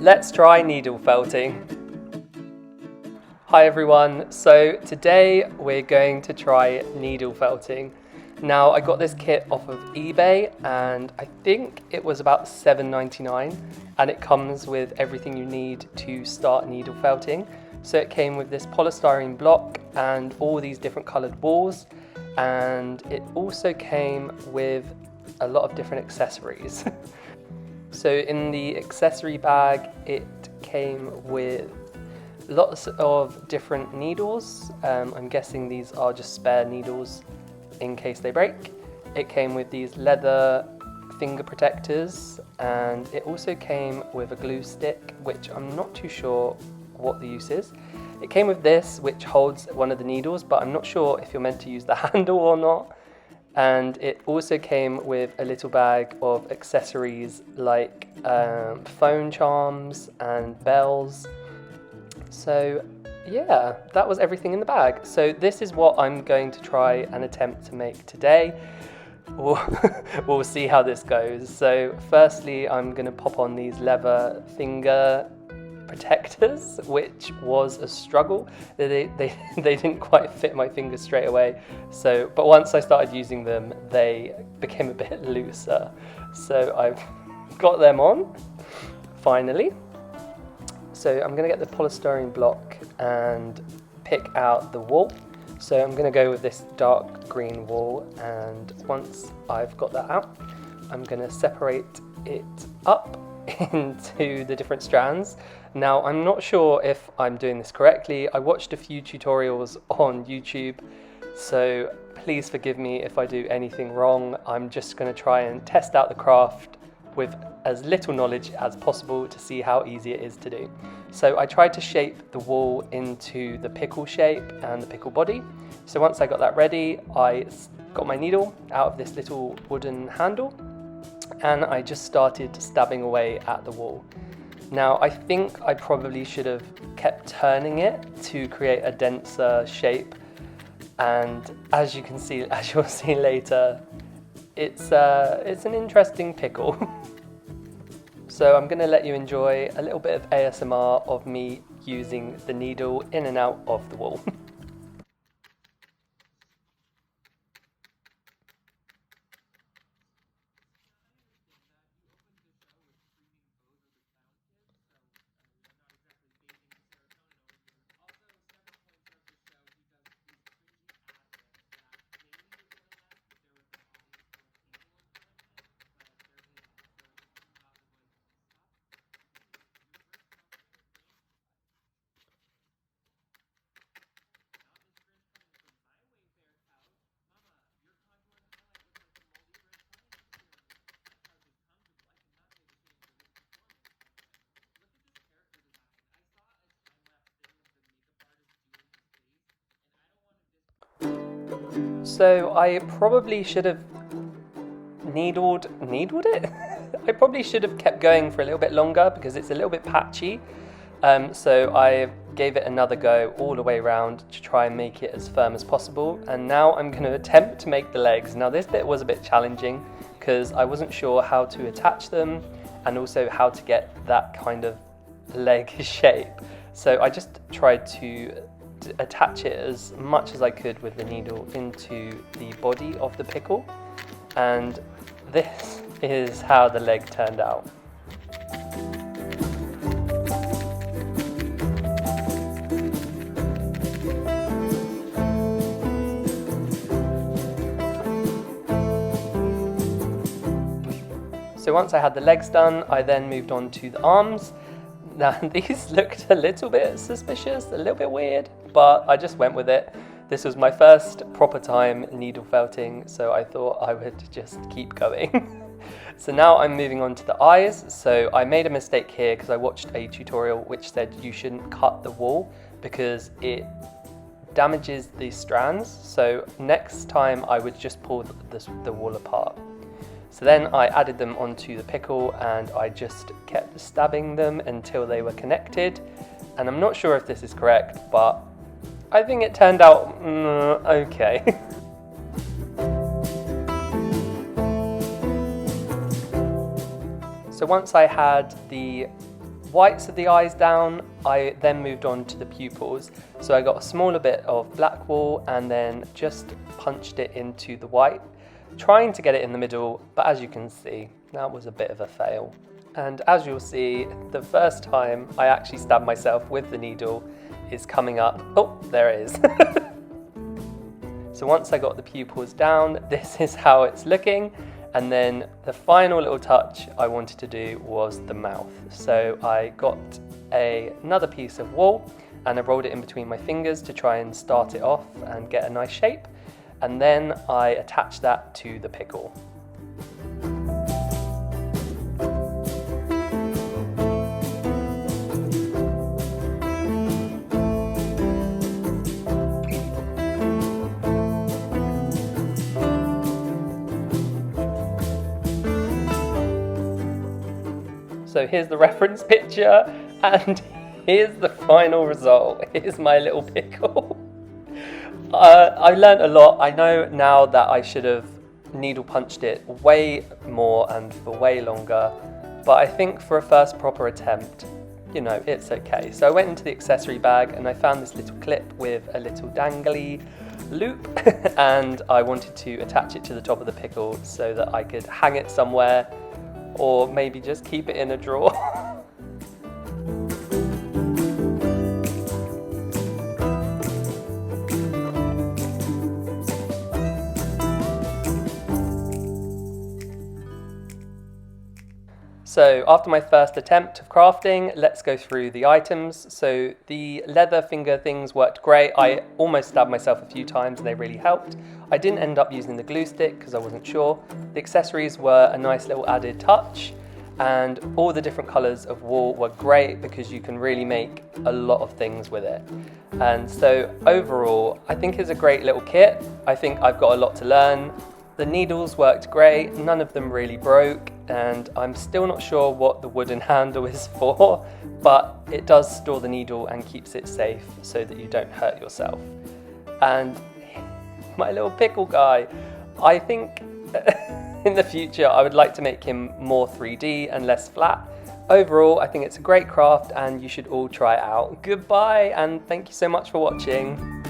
Let's try needle felting. Hi everyone, so today we're going to try needle felting. Now I got this kit off of eBay and I think it was about $7.99 and it comes with everything you need to start needle felting. So it came with this polystyrene block and all these different coloured balls, and it also came with a lot of different accessories. So in the accessory bag it came with lots of different needles. I'm guessing these are just spare needles in case they break. It came with these leather finger protectors, and it also came with a glue stick, which I'm not too sure what the use is. It came with this, which holds one of the needles, but I'm not sure if you're meant to use the handle or not. And it also came with a little bag of accessories like phone charms and bells. So yeah, that was everything in the bag. So this is what I'm going to try and attempt to make today. We'll see how this goes. So firstly, I'm going to pop on these leather finger protectors, which was a struggle. They didn't quite fit my fingers straight away. So, but once I started using them, they became a bit looser. So I've got them on, finally. So I'm going to get the polystyrene block and pick out the wool. So I'm going to go with this dark green wool, and once I've got that out, I'm going to separate it up into the different strands. Now I'm not sure if I'm doing this correctly. I watched a few tutorials on YouTube, so please forgive me if I do anything wrong. I'm just going to try and test out the craft with as little knowledge as possible to see how easy it is to do. So I tried to shape the wool into the pickle shape and the pickle body. So once I got that ready, I got my needle out of this little wooden handle and I just started stabbing away at the wool. Now I think I probably should have kept turning it to create a denser shape, and as you can see, as you'll see later, it's an interesting pickle. So I'm going to let you enjoy a little bit of ASMR of me using the needle in and out of the wool. So I probably should have needled it? I probably should have kept going for a little bit longer because it's a little bit patchy. So I gave it another go all the way around to try and make it as firm as possible. And now I'm going to attempt to make the legs. Now this bit was a bit challenging because I wasn't sure how to attach them and also how to get that kind of leg shape. So I just tried to attach it as much as I could with the needle into the body of the pickle, and this is how the leg turned out. So once I had the legs done, I then moved on to the arms. Now these looked a little bit suspicious, a little bit weird, but I just went with it. This was my first proper time needle felting, so I thought I would just keep going. So now I'm moving on to the eyes. So I made a mistake here because I watched a tutorial which said you shouldn't cut the wool because it damages the strands. So next time I would just pull the wool apart. So then I added them onto the pickle and I just kept stabbing them until they were connected. And I'm not sure if this is correct, but I think it turned out okay. So once I had the whites of the eyes down, I then moved on to the pupils. So I got a smaller bit of black wool and then just punched it into the white, trying to get it in the middle, but as you can see, that was a bit of a fail. And as you'll see, the first time I actually stabbed myself with the needle is coming up. Oh, there it is. So once I got the pupils down, this is how it's looking. And then the final little touch I wanted to do was the mouth. So I got another piece of wool and I rolled it in between my fingers to try and start it off and get a nice shape. And then I attached that to the pickle. So here's the reference picture and here's the final result. Here's my little pickle. I learned a lot. I know now that I should have needle punched it way more and for way longer, but I think for a first proper attempt, you know, it's okay. So I went into the accessory bag and I found this little clip with a little dangly loop and I wanted to attach it to the top of the pickle so that I could hang it somewhere, or maybe just keep it in a drawer. So after my first attempt of crafting, let's go through the items. So the leather finger things worked great. I almost stabbed myself a few times and they really helped. I didn't end up using the glue stick because I wasn't sure. The accessories were a nice little added touch, and all the different colours of wool were great because you can really make a lot of things with it. And so overall, I think it's a great little kit. I think I've got a lot to learn. The needles worked great, none of them really broke, and I'm still not sure what the wooden handle is for, but it does store the needle and keeps it safe so that you don't hurt yourself. And my little pickle guy, I think in the future I would like to make him more 3D and less flat. Overall, I think it's a great craft and you should all try it out. Goodbye, and thank you so much for watching.